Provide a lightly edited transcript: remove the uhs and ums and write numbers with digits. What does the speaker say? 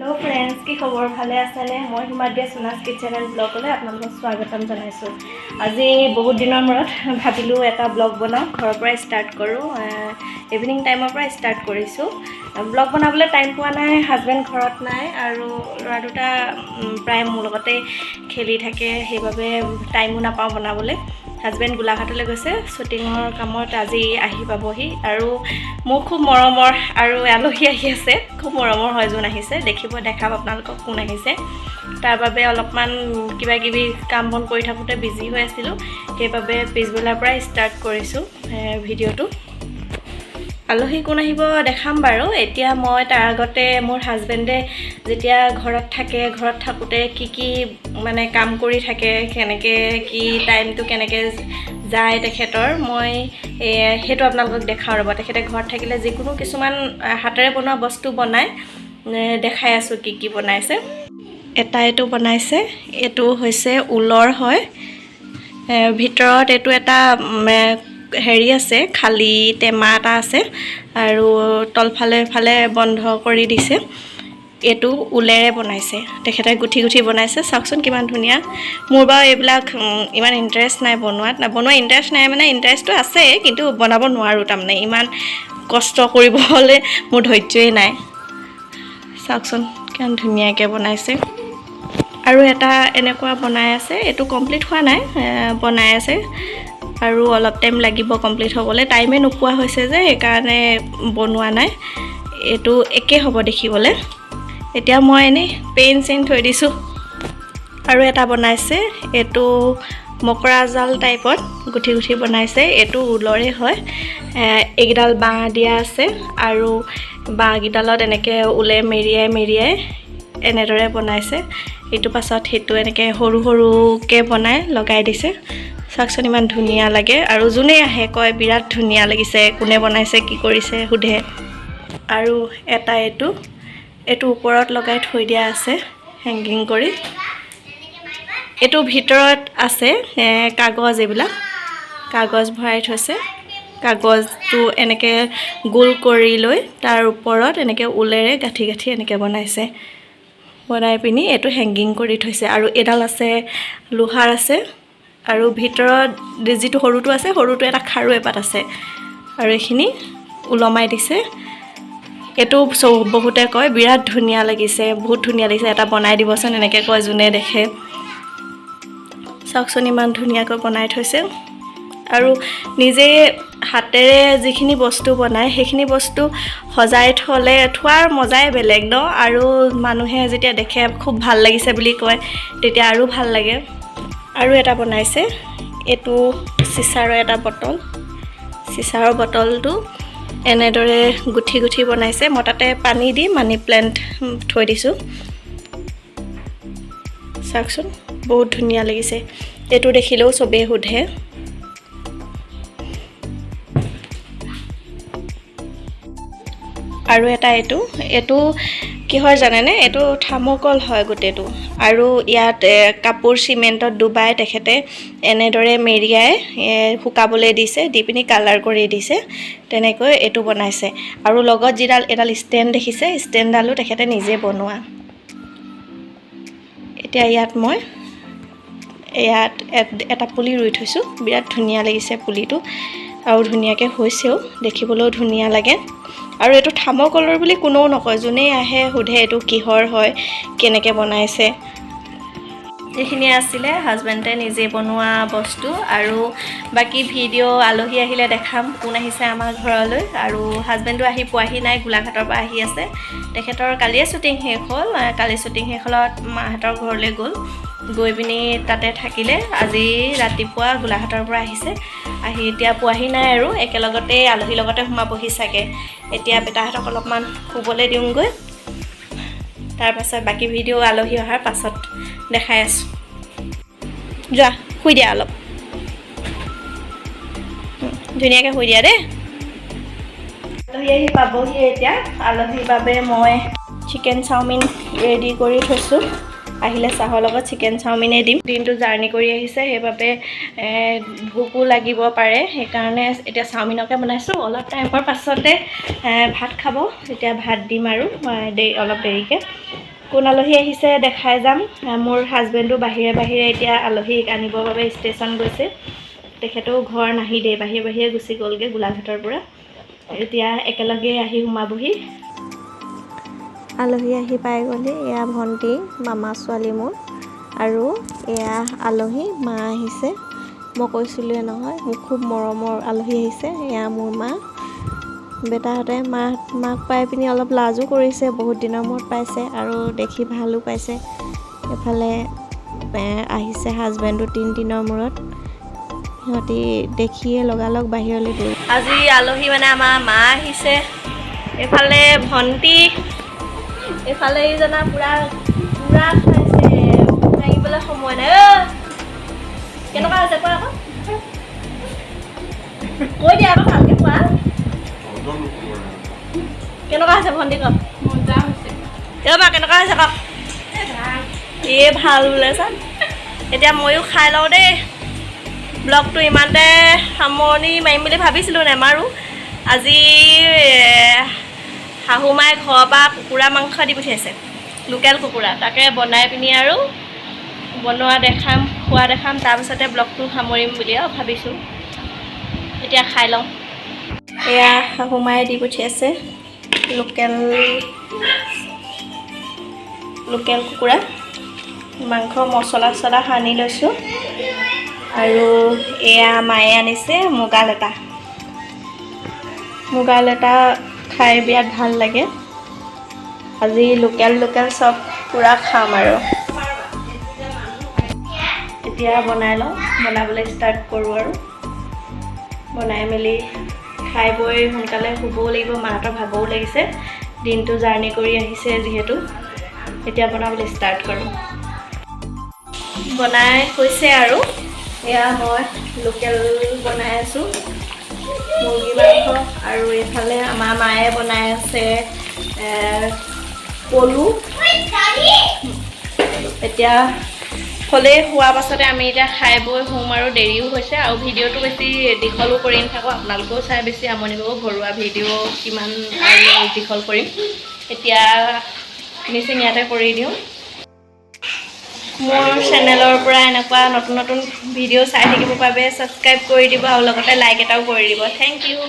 Hello friends की खबर भाले आছেনে মই হিমাদ্ৰী সোনাছ কিচেন এণ্ড ব্লগলৈ আপোনালোকক স্বাগতম জনাইছোঁ। আজি বহুত দিনৰ মূৰত ভাবিলোঁ এটা ব্লগ বনাওঁ, ঘৰৰ পৰা ষ্টাৰ্ট কৰোঁ। ইভিনিং টাইমৰ পৰা ষ্টাৰ্ট কৰিছোঁ। ব্লগ বনাবলৈ টাইম পোৱা নাই, হাজবেণ্ড ঘৰত নাই আৰু ল'ৰা দুটা প্ৰায় মোৰ লগতে খেলি থাকে, সেইবাবে টাইমো নাপাওঁ বনাবলৈ। হাজবেণ্ড গোলাঘাটলৈ গৈছে শ্বুটিঙৰ কামত, আজি আহি পাবহি। আৰু মোৰ খুব মৰমৰ আৰু আলহী আহি আছে, খুব মৰমৰ হয় যোন আহিছে, দেখাম আপোনালোকক কোন আহিছে। তাৰ বাবে অলপমান কিবা কিবি কাম বন কৰি থাকোঁতে বিজি হৈ আছিলোঁ, সেইবাবে পিছবেলাৰ পৰা ষ্টাৰ্ট কৰিছোঁ ভিডিঅ'টো। আলহী কোন আহিব দেখাম বাৰু। এতিয়া মই তাৰ আগতে মোৰ হাজবেণ্ডে যেতিয়া ঘৰত থাকে, ঘৰত থাকোঁতে কি মানে কাম কৰি থাকে, কেনেকৈ কি টাইমটো কেনেকৈ যায় তেখেতৰ, মই সেইটো আপোনালোকক দেখাওঁ ৰ'ব। তেখেতে ঘৰত থাকিলে যিকোনো কিছুমান হাতেৰে বনোৱা বস্তু বনাই দেখাই আছোঁ কি বনাইছে। এইটো বনাইছে, এইটো হৈছে ঊলৰ হয়, ভিতৰত এইটো এটা হেৰি আছে, খালী টেমা এটা আছে আৰু তলফালে বন্ধ কৰি দিছে। এইটো ঊলেৰে বনাইছে, তেখেতে গুঠি বনাইছে। চাওকচোন কিমান ধুনীয়া। মোৰ বাৰু এইবিলাক ইমান ইণ্টাৰেষ্ট নাই বনোৱা ইণ্টাৰেষ্ট নাই, মানে ইণ্টাৰেষ্টটো আছে কিন্তু বনাব নোৱাৰোঁ, তাৰমানে ইমান কষ্ট কৰিবলৈ মোৰ ধৈৰ্যই নাই। চাওকচোন কিমান ধুনীয়াকৈ বনাইছে। আৰু এটা এনেকুৱা বনাই আছে, এইটো কমপ্লিট হোৱা নাই, বনাই আছে আৰু অলপ টাইম লাগিব কমপ্লিট হ'বলৈ। টাইমে নোপোৱা হৈছে যে সেইকাৰণে বনোৱা নাই। এইটো একে হ'ব দেখিবলৈ। এতিয়া মই এনেই পেইন চেইন থৈ দিছোঁ। আৰু এটা বনাইছে, এইটো মকৰা জাল টাইপত গুঠি বনাইছে। এইটো ঊলৰে হয়, এইকেইডাল বাঁহ দিয়া আছে আৰু বাঁহকেইডালত এনেকৈ ঊলে মেৰিয়াই এনেদৰে বনাইছে। এইটো পাছত সেইটো এনেকৈ সৰুকৈ বনাই লগাই দিছে। চাওকচোন ইমান ধুনীয়া লাগে, আৰু যোনে আহে কয় বিৰাট ধুনীয়া লাগিছে, কোনে বনাইছে কি কৰিছে সোধে। আৰু এটা এইটো ওপৰত লগাই থৈ দিয়া আছে হেংগিং কৰি। এইটো ভিতৰত আছে কাগজ, এইবিলাক কাগজ ভৰাই থৈছে। কাগজটো এনেকৈ গোল কৰি লৈ তাৰ ওপৰত এনেকৈ ঊলেৰে গাঁঠি এনেকৈ বনাই পিনি এইটো হেংগিং কৰি থৈছে। আৰু এডাল আছে লোহাৰ আছে, আৰু ভিতৰত যিটো সৰুটো আছে, সৰুটো এটা খাৰু এপাত আছে, আৰু এইখিনি ওলমাই দিছে। এইটো বহুতে কয় বিৰাট ধুনীয়া লাগিছে, বহুত ধুনীয়া লাগিছে, এটা বনাই দিবচোন এনেকৈ কয় যোনে দেখে। চাওকচোন ইমান ধুনীয়াকৈ বনাই থৈছে। আৰু নিজে হাতেৰে যিখিনি বস্তু বনায় সেইখিনি বস্তু সজাই থোৱাৰ মজাই বেলেগ ন। আৰু মানুহে যেতিয়া দেখে খুব ভাল লাগিছে বুলি কয়, তেতিয়া আৰু ভাল লাগে। আৰু এটা বনাইছে, এইটো চিচাৰৰ এটা বটল, চিচাৰৰ বটলটো এনেদৰে গুঠি বনাইছে। মই তাতে পানী দি মানি প্লেণ্ট থৈ দিছোঁ। চাওকচোন বহুত ধুনীয়া লাগিছে। এইটো দেখিলেও চবেই সোধে। আৰু এটা এইটো কিহৰ জানেনে? এইটো থাৰ্মকল হয় গোটেইটো। আৰু ইয়াত কাপোৰ চিমেণ্টত ডুবাই তেখেতে এনেদৰে মেৰিয়াই শুকাবলৈ দিছে, দি পিনি কালাৰ কৰি দিছে, তেনেকৈ এইটো বনাইছে। আৰু লগত এডাল ষ্টেণ্ড দেখিছে, ষ্টেণ্ডডালো তেখেতে নিজে বনোৱা। এতিয়া মই ইয়াত এটা পুলি ৰুই থৈছোঁ, বিৰাট ধুনীয়া লাগিছে পুলিটো, আৰু ধুনীয়াকৈ হৈছেও, দেখিবলৈও ধুনীয়া লাগে। আৰু এইটো থাৰ্মকলৰ বুলি কোনেও নকয়, যোনেই আহে সোধে এইটো কিহৰ হয়, কেনেকৈ বনাইছে। এইখিনিয়ে আছিলে হাজবেণ্ডে নিজে বনোৱা বস্তু। আৰু বাকী ভিডিঅ' আলহী আহিলে দেখাম কোন আহিছে আমাৰ ঘৰলৈ। আৰু হাজবেণ্ডো আহি পোৱাহি নাই, গোলাঘাটৰ পৰা আহি আছে। তেখেতৰ কালিয়ে শ্বুটিং শেষ হ'ল, কালি শ্বুটিং শেষ হ'লত মাহঁতৰ ঘৰলৈ গৈ পিনি তাতে থাকিলে। আজি ৰাতিপুৱা গোলাঘাটৰ পৰা আহিছে, আহি এতিয়া পোৱাহি নাই আৰু একেলগতে আলহীৰ লগতে সোমাবহি চাগে। এতিয়া বেটাহঁতক অলপমান শুবলৈ দিওঁগৈ, তাৰপাছত বাকী ভিডিঅ' আলহী অহাৰ পাছত দেখাই আছোঁ। যোৱা শুই দিয়া, অলপ ধুনীয়াকৈ শুই দিয়া দেই। আলহী আহি পাবহি এতিয়া। আলহীৰ বাবে মই চিকেন চাওমিন ৰেডি কৰি থৈছোঁ। আহিলে চাহৰ লগত চিকেন চাওমিনেই দিম। দিনটো জাৰ্ণি কৰি আহিছে, সেইবাবে ভোকো লাগিব পাৰে, সেইকাৰণে এতিয়া চাওমিনকে বনাইছোঁ। অলপ টাইমৰ পাছতে ভাত খাব, এতিয়া ভাত দিম আৰু অলপ দেৰিকৈ। কোন আলহী আহিছে দেখাই যাম। মোৰ হাজবেণ্ডো বাহিৰে বাহিৰে এতিয়া আলহীক আনিবৰ বাবে ষ্টেচন গৈছে। তেখেতেও ঘৰ নাহিলেই, বাহিৰে বাহিৰে গুচি গ'লগৈ গোলাঘাটৰ পৰা। এতিয়া একেলগে আহি সোমাবহি। আলহী আহি পাই গ'লহি। এয়া ভণ্টি, মামা ছোৱালী মোৰ, আৰু এয়া আলহী মা আহিছে। মই কৈছিলোঁৱে নহয়, মোৰ খুব মৰমৰ আলহী আহিছে। এয়া মোৰ মা। বেটাহঁতে মাক পাই পিনি অলপ লাজো কৰিছে, বহুত দিনৰ মূৰত পাইছে আৰু দেখি ভালো পাইছে। এফালে আহিছে হাজবেণ্ডো 3 দিনৰ মূৰত। সিহঁতি দেখিয়ে লগালগ বাহিৰলৈ দৌৰি। আজি আলহী মানে আমাৰ মা আহিছে, এইফালে ভণ্টি, এইফালে এইজনা পুৰা খাইছে, মাৰিবলৈ সময় নাই। কেনেকুৱা হৈছে কোৱা আকৌ, কৈ দিয়া আকৌ ভালকৈ কোৱা। কেনেকুৱা হৈছে ভণ্টি কওক? মা কেনেকুৱা হৈছে কওক? ভাল বোলে চা। এতিয়া ময়ো খাই লওঁ দেই। ব্লগটো ইমানতে সামৰণি মাৰিম বুলি ভাবিছিলোঁ, নেমাৰোঁ। আজি শাহুমাই ঘৰৰ পৰা কুকুৰা মাংস দি পঠিয়াইছে, লোকেল কুকুৰা। তাকে বনাই পিনি আৰু বনোৱা দেখাম, খোৱা দেখাম, তাৰপিছতে ব্লগটো সামৰিম বুলি আৰু ভাবিছোঁ। এতিয়া খাই লওঁ। এয়া শাহুমাই দি পঠিয়াইছে লোকেল কুকুৰা মাংস, মছলা চছলা সানি লৈছোঁ। আৰু এয়া মায়ে আনিছে মুগা লেটা খাই বিৰাট ভাল লাগে। আজি লোকেল চব পুৰা খাম আৰু। এতিয়া বনাবলৈ ষ্টাৰ্ট কৰোঁ আৰু। বনাই মেলি খাই বৈ সোনকালে শুবও লাগিব। মাহঁতৰ ভাগৰো লাগিছে, দিনটো জাৰ্ণি কৰি আহিছে যিহেতু। এতিয়া বনাবলৈ ষ্টাৰ্ট কৰোঁ। বনাই হৈছে আৰু। এয়া মই লোকেল বনাই আছোঁ, মুৰ্গী মাংস। আৰু এইফালে আমাৰ মায়ে বনাই আছে পলু। এতিয়া শোৱাৰ পাছতে আমি এতিয়া খাই বৈ শুম আৰু। দেৰিও হৈছে আৰু ভিডিঅ'টো বেছি দীঘলো কৰি নাথাকোঁ, আপোনালোকেও চাই বেছি আমনি পাব। ঘৰুৱা ভিডিঅ' কিমান আৰু দীঘল কৰিম। এতিয়া ফিনিচিং ইয়াতে কৰি দিওঁ। মোৰ চেনেলৰ পৰা এনেকুৱা নতুন ভিডিঅ' চাই থাকিবৰ বাবে ছাবস্ক্ৰাইব কৰি দিব আৰু লগতে লাইক এটাও কৰি দিব। Thank U.